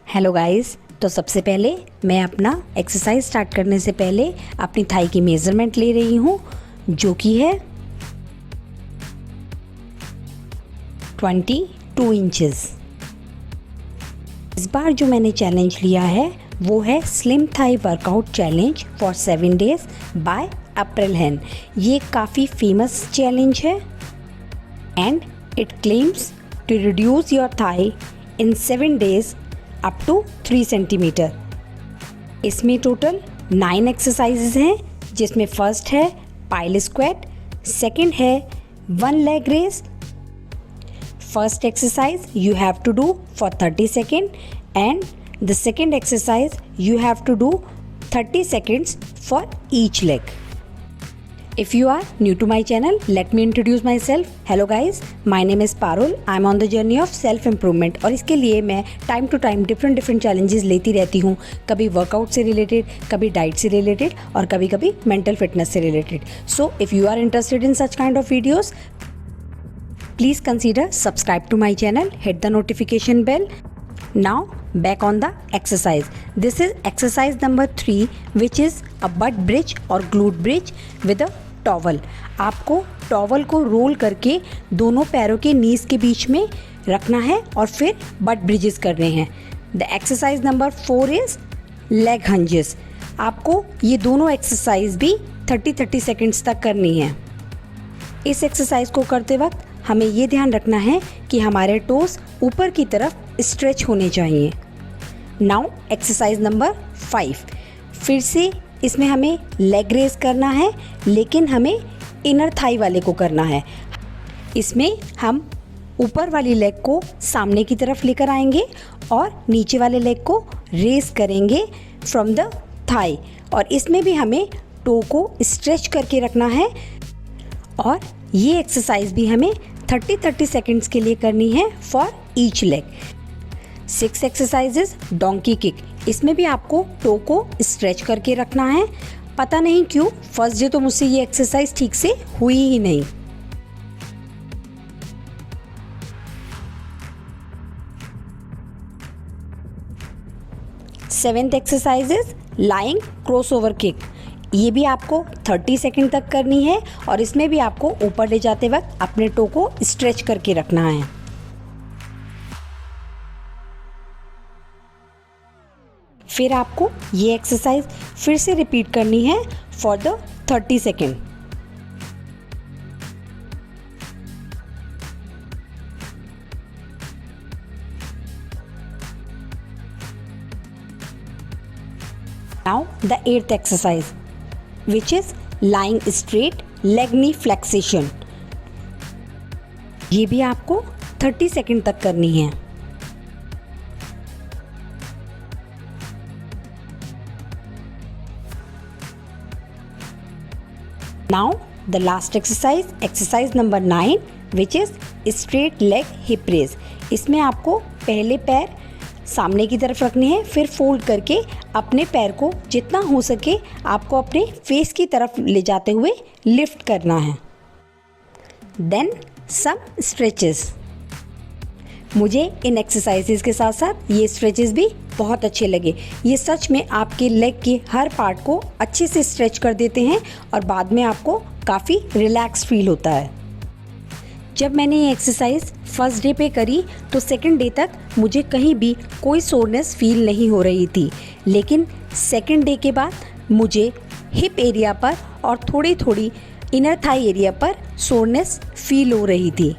Hello guys, तो सबसे पहले मैं अपना एक्सरसाइज स्टार्ट करने से पहले अपनी थाई की मेज़रमेंट ले रही हूँ, जो कि है 22 इंचेस। इस बार जो मैंने चैलेंज लिया है वो है slim thigh workout challenge for 7 days by April हेन। ये काफ़ी फेमस चैलेंज है and it claims to reduce your thigh in 7 days up to 3 centimetre. इसमें टोटल 9 एक्सरसाइजेज हैं, जिसमें फर्स्ट है पाइल स्क्वाट, सेकंड है 1 leg raise. First exercise you have to do for 30 seconds and the second exercise you have to do 30 seconds for each leg. If you are new to my channel, let me introduce myself. Hello guys, my name is Parul. I'm on the journey of self improvement और इसके लिए मैं time to time different challenges लेती रहती हूँ, कभी workout से related, कभी डाइट से रिलेटेड और कभी कभी मेंटल फिटनेस से related. So if you are interested in such kind of videos, please consider subscribe to my channel, hit the notification bell. Now back on the exercise. This is exercise number 3, which is a butt bridge or glute bridge with a towel. आपको towel को role करके दोनों पैरों के नीज के बीच में रखना है और फिर बट ब्रिजेस करने हैं। The exercise number 4 is leg hinges. आपको ये दोनों एक्सरसाइज भी 30 सेकेंड्स तक करनी है। इस एक्सरसाइज को करते वक्त हमें ये ध्यान रखना है कि हमारे टोस ऊपर की तरफ स्ट्रेच होने चाहिए। Now exercise number 5। फिर से इसमें हमें लेग रेस करना है, लेकिन हमें इनर थाई वाले को करना है। इसमें हम ऊपर वाली लेग को सामने की तरफ लेकर आएंगे और नीचे वाले लेग को रेस करेंगे फ्रॉम द थाई। और इसमें भी हमें टो को स्ट्रेच करके रखना है और ये एक्सरसाइज भी हमें 30 सेकेंड्स के लिए करनी है for each leg. 6 exercises donkey kick. इसमें भी आपको टो को स्ट्रेच करके रखना है। पता नहीं क्यों फर्स्ट डे तो मुझसे ये एक्सरसाइज ठीक से हुई ही नहीं। Seventh exercises lying crossover kick. ये भी आपको 30 सेकंड तक करनी है और इसमें भी आपको ऊपर ले जाते वक्त अपने टो को स्ट्रेच करके रखना है। फिर आपको ये एक्सरसाइज फिर से रिपीट करनी है for the 30 second. Now the 8th exercise, which is lying straight leg knee flexation। ये भी आपको 30 सेकंड तक करनी है। Now the last exercise, exercise number 9, which is straight leg hip raise। इसमें आपको पहले पैर सामने की तरफ रखने हैं, फिर फोल्ड करके अपने पैर को जितना हो सके आपको अपने फेस की तरफ ले जाते हुए लिफ्ट करना है। Then some stretches. मुझे इन एक्सरसाइजेस के साथ साथ ये स्ट्रेचेस भी बहुत अच्छे लगे। ये सच में आपके लेग के हर पार्ट को अच्छे से स्ट्रेच कर देते हैं और बाद में आपको काफ़ी रिलैक्स फील होता है। जब मैंने ये एक्सरसाइज फर्स्ट डे पे करी तो सेकंड डे तक मुझे कहीं भी कोई सोरनेस फील नहीं हो रही थी, लेकिन सेकंड डे के बाद मुझे हिप एरिया पर और थोड़ी इनर थाई एरिया पर सोरनेस फील हो रही थी।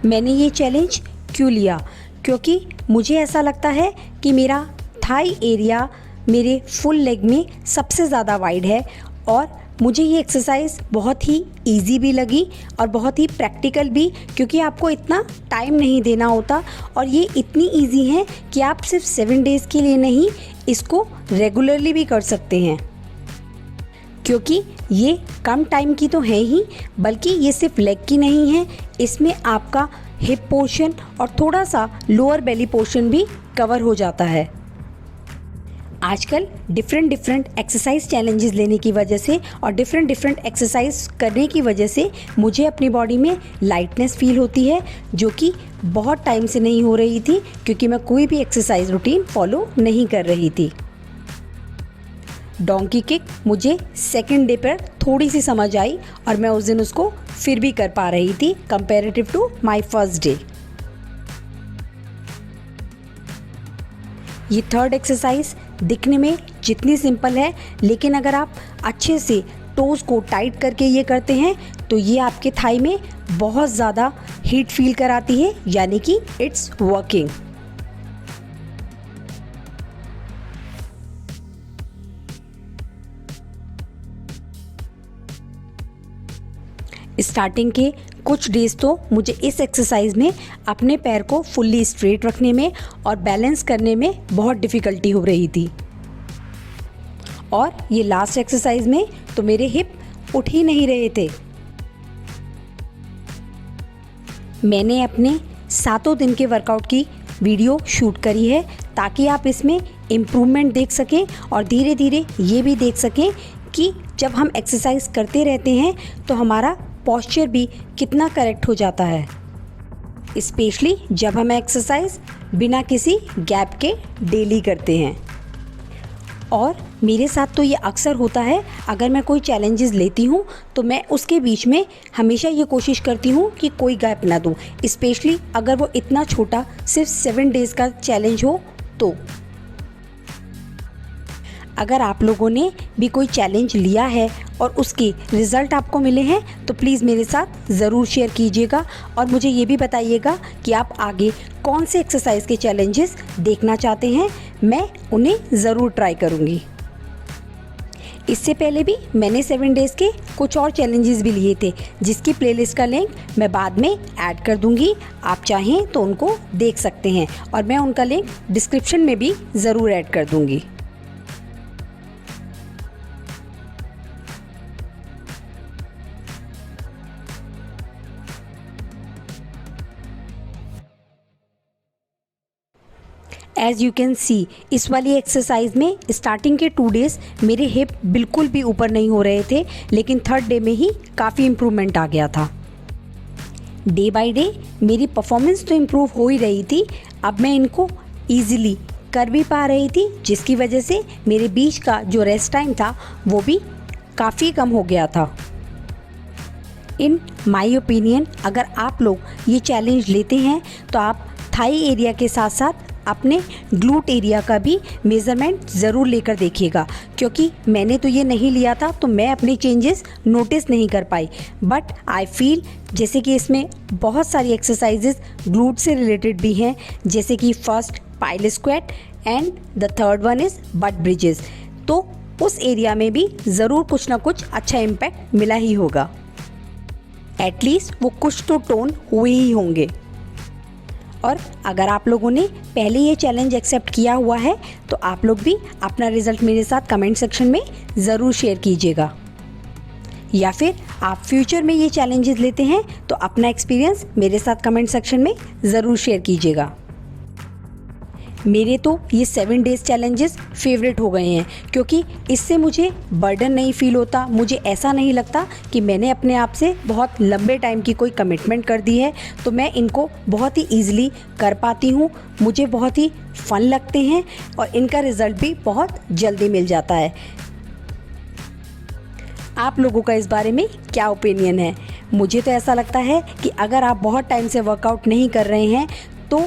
मैंने ये चैलेंज क्यों लिया? क्योंकि मुझे ऐसा लगता है कि मेरा थाई एरिया मेरे फुल लेग में सबसे ज़्यादा वाइड है और मुझे ये एक्सरसाइज बहुत ही इजी भी लगी और बहुत ही प्रैक्टिकल भी, क्योंकि आपको इतना टाइम नहीं देना होता और ये इतनी इजी है कि आप सिर्फ 7 डेज़ के लिए नहीं, इसको रेगुलरली भी कर सकते हैं। क्योंकि ये कम टाइम की तो है ही, बल्कि ये सिर्फ लेग की नहीं है, इसमें आपका हिप पोर्शन और थोड़ा सा लोअर बेली पोर्शन भी कवर हो जाता है। आजकल डिफरेंट डिफरेंट एक्सरसाइज चैलेंजेस लेने की वजह से और डिफरेंट डिफरेंट एक्सरसाइज करने की वजह से मुझे अपनी बॉडी में लाइटनेस फील होती है, जो कि बहुत टाइम से नहीं हो रही थी क्योंकि मैं कोई भी एक्सरसाइज रूटीन फॉलो नहीं कर रही थी। डोंकी किक मुझे सेकंड डे पर थोड़ी सी समझ आई और मैं उस दिन उसको फिर भी कर पा रही थी comparative to my first day. ये थर्ड एक्सरसाइज दिखने में जितनी सिंपल है, लेकिन अगर आप अच्छे से टोज़ को टाइट करके ये करते हैं तो ये आपके थाई में बहुत ज़्यादा हीट फील कराती है, यानी कि इट्स वर्किंग। स्टार्टिंग के कुछ डेज तो मुझे इस एक्सरसाइज में अपने पैर को फुल्ली स्ट्रेट रखने में और बैलेंस करने में बहुत डिफ़िकल्टी हो रही थी, और ये लास्ट एक्सरसाइज में तो मेरे हिप उठ ही नहीं रहे थे। मैंने अपने 7 दिन के वर्कआउट की वीडियो शूट करी है ताकि आप इसमें इम्प्रूवमेंट देख सकें और धीरे धीरे ये भी देख सकें कि जब हम एक्सरसाइज करते रहते हैं तो हमारा पॉस्चर भी कितना करेक्ट हो जाता है, स्पेशली जब हम एक्सरसाइज बिना किसी गैप के डेली करते हैं। और मेरे साथ तो ये अक्सर होता है, अगर मैं कोई चैलेंजेस लेती हूँ तो मैं उसके बीच में हमेशा ये कोशिश करती हूँ कि कोई गैप ना दूँ, स्पेशली अगर वो इतना छोटा सिर्फ 7 डेज़ का चैलेंज हो तो। अगर आप लोगों ने भी कोई चैलेंज लिया है और उसके रिज़ल्ट आपको मिले हैं तो प्लीज़ मेरे साथ ज़रूर शेयर कीजिएगा और मुझे ये भी बताइएगा कि आप आगे कौन से एक्सरसाइज के चैलेंजेस देखना चाहते हैं, मैं उन्हें ज़रूर ट्राई करूँगी। इससे पहले भी मैंने 7 डेज़ के कुछ और चैलेंजेस भी लिए थे, जिसकी प्लेलिस्ट का लिंक मैं बाद में ऐड कर दूँगी, आप चाहें तो उनको देख सकते हैं और मैं उनका लिंक डिस्क्रिप्शन में भी ज़रूर ऐड कर दूँगी। एज़ यू कैन सी, इस वाली एक्सरसाइज में स्टार्टिंग के 2 डेज़ मेरे हिप बिल्कुल भी ऊपर नहीं हो रहे थे, लेकिन थर्ड डे में ही काफ़ी इम्प्रूवमेंट आ गया था। डे बाय डे मेरी परफॉर्मेंस तो इम्प्रूव हो ही रही थी, अब मैं इनको ईजिली कर भी पा रही थी, जिसकी वजह से मेरे बीच का जो रेस्ट टाइम था वो भी काफ़ी कम हो गया था। इन माई ओपिनियन, अगर आप लोग ये चैलेंज लेते हैं तो आप थाई एरिया के साथ साथ अपने ग्लूट एरिया का भी मेज़रमेंट ज़रूर लेकर देखिएगा, क्योंकि मैंने तो ये नहीं लिया था तो मैं अपने चेंजेस नोटिस नहीं कर पाई, बट आई फील जैसे कि इसमें बहुत सारी एक्सरसाइजेस ग्लूट से रिलेटेड भी हैं, जैसे कि first pile squat and the third one is but bridges, तो उस एरिया में भी ज़रूर कुछ ना कुछ अच्छा इम्पैक्ट मिला ही होगा, एटलीस्ट वो कुछ तो टोन हुए ही होंगे। और अगर आप लोगों ने पहले ये चैलेंज एक्सेप्ट किया हुआ है तो आप लोग भी अपना रिज़ल्ट मेरे साथ कमेंट सेक्शन में ज़रूर शेयर कीजिएगा, या फिर आप फ्यूचर में ये चैलेंजेस लेते हैं तो अपना एक्सपीरियंस मेरे साथ कमेंट सेक्शन में ज़रूर शेयर कीजिएगा। मेरे तो ये 7 डेज़ चैलेंजेस फेवरेट हो गए हैं, क्योंकि इससे मुझे बर्डन नहीं फील होता, मुझे ऐसा नहीं लगता कि मैंने अपने आप से बहुत लंबे टाइम की कोई कमिटमेंट कर दी है, तो मैं इनको बहुत ही ईजिली कर पाती हूँ, मुझे बहुत ही फन लगते हैं और इनका रिज़ल्ट भी बहुत जल्दी मिल जाता है। आप लोगों का इस बारे में क्या ओपिनियन है? मुझे तो ऐसा लगता है कि अगर आप बहुत टाइम से वर्कआउट नहीं कर रहे हैं तो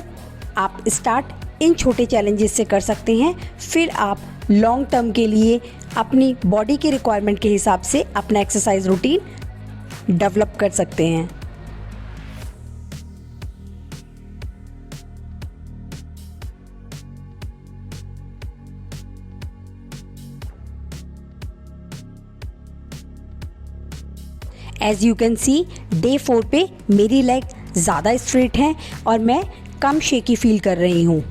आप स्टार्ट इन छोटे चैलेंजेस से कर सकते हैं, फिर आप लॉन्ग टर्म के लिए अपनी बॉडी के रिक्वायरमेंट के हिसाब से अपना एक्सरसाइज रूटीन डेवलप कर सकते हैं। As you can see, day 4 पे मेरी लेग ज़्यादा स्ट्रेट हैं और मैं कम शेकी फील कर रही हूँ।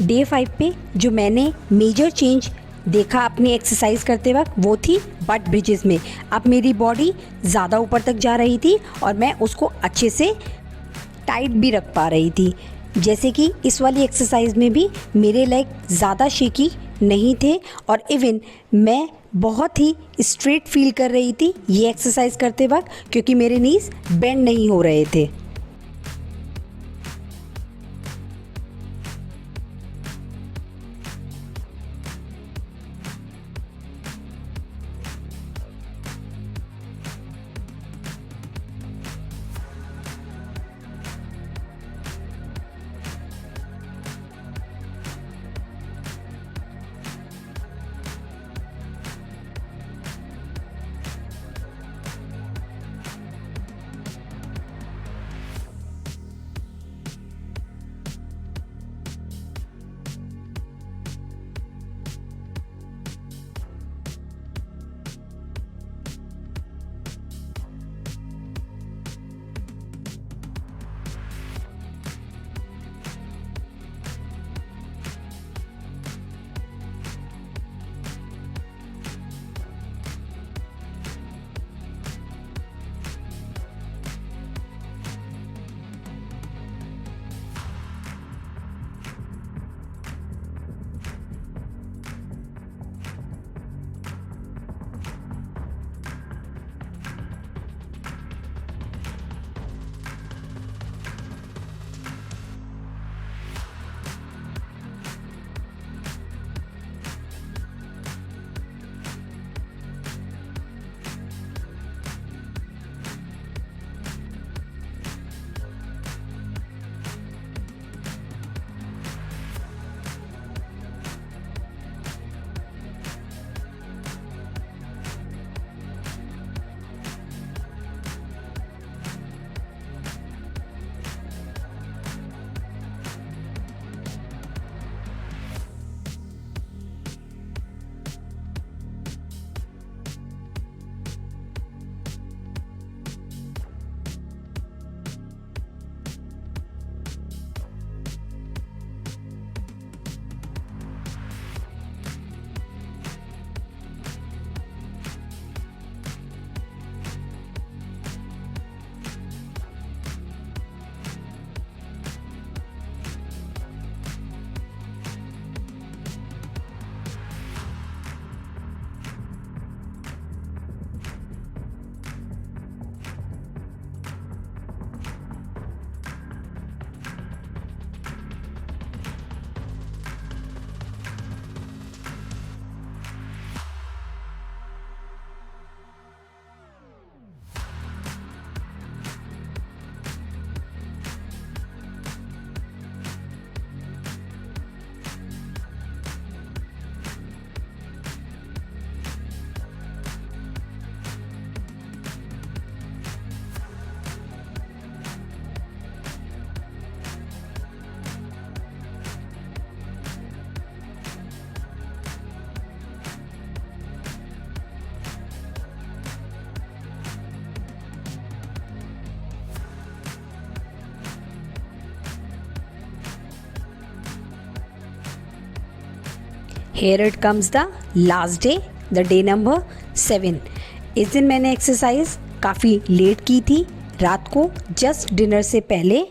डे 5 पे जो मैंने मेजर चेंज देखा अपनी एक्सरसाइज करते वक्त वो थी बट ब्रिजेस में। अब मेरी बॉडी ज़्यादा ऊपर तक जा रही थी और मैं उसको अच्छे से टाइट भी रख पा रही थी। जैसे कि इस वाली एक्सरसाइज में भी मेरे लेग ज़्यादा शेकी नहीं थे और इवन मैं बहुत ही स्ट्रेट फील कर रही थी ये एक्सरसाइज करते वक्त, क्योंकि मेरे नीज बेंड नहीं हो रहे थे। Here it comes the last day, the day number 7। इस दिन मैंने एक्सरसाइज काफ़ी लेट की थी, रात को जस्ट डिनर से पहले।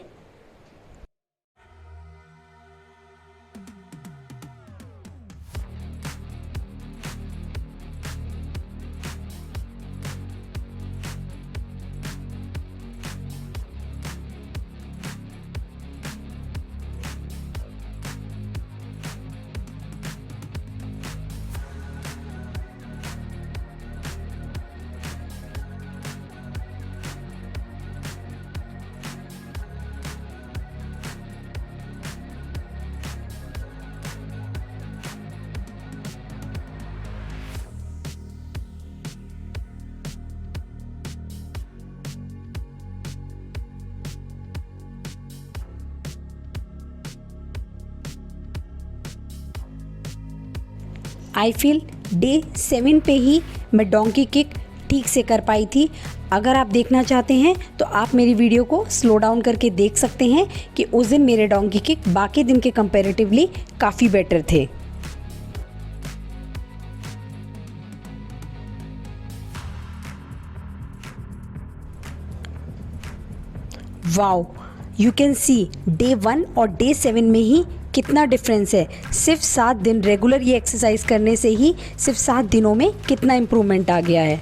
आई फील डे 7 पे ही मैं डोंकी किक ठीक से कर पाई थी। अगर आप देखना चाहते हैं तो आप मेरी वीडियो को स्लो डाउन करके देख सकते हैं कि उस दिन मेरे डोंकी किक बाकी दिन के कंपैरेटिवली काफ़ी बेटर थे। Wow, you can see day 1 और डे 7 में ही कितना डिफरेंस है। सिर्फ 7 दिन रेगुलर ये एक्सरसाइज करने से ही सिर्फ 7 दिनों में कितना इम्प्रूवमेंट आ गया है।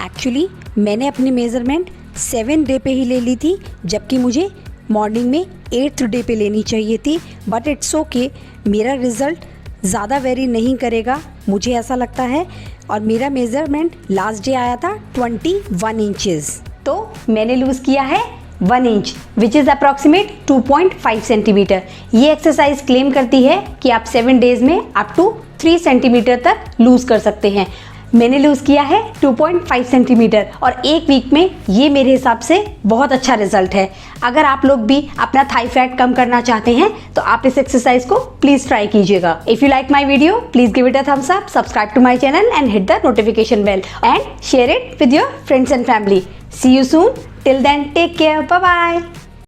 एक्चुअली मैंने अपनी मेज़रमेंट 7 डे पे ही ले ली थी, जबकि मुझे मॉर्निंग में 8th डे पे लेनी चाहिए थी। बट इट्स ओके, मेरा रिज़ल्ट ज़्यादा वेरी नहीं करेगा, मुझे ऐसा लगता है। और मेरा मेज़रमेंट लास्ट डे आया था 21 इंचेस, तो मैंने लूज़ किया है 1 inch which is approximate 2.5 centimetre. ये एक्सरसाइज क्लेम करती है कि आप 7 डेज में अप टू 3 सेंटीमीटर तक लूज़ कर सकते हैं। मैंने लूज़ किया है 2.5 सेंटीमीटर और एक वीक में ये मेरे हिसाब से बहुत अच्छा रिजल्ट है। अगर आप लोग भी अपना थाई फैट कम करना चाहते हैं तो आप इस एक्सरसाइज को प्लीज़ ट्राई कीजिएगा। If you like my video please give it a thumbs up, subscribe to my channel and hit the notification bell and share it with your friends and family. See you soon. Till then, take care. Bye bye.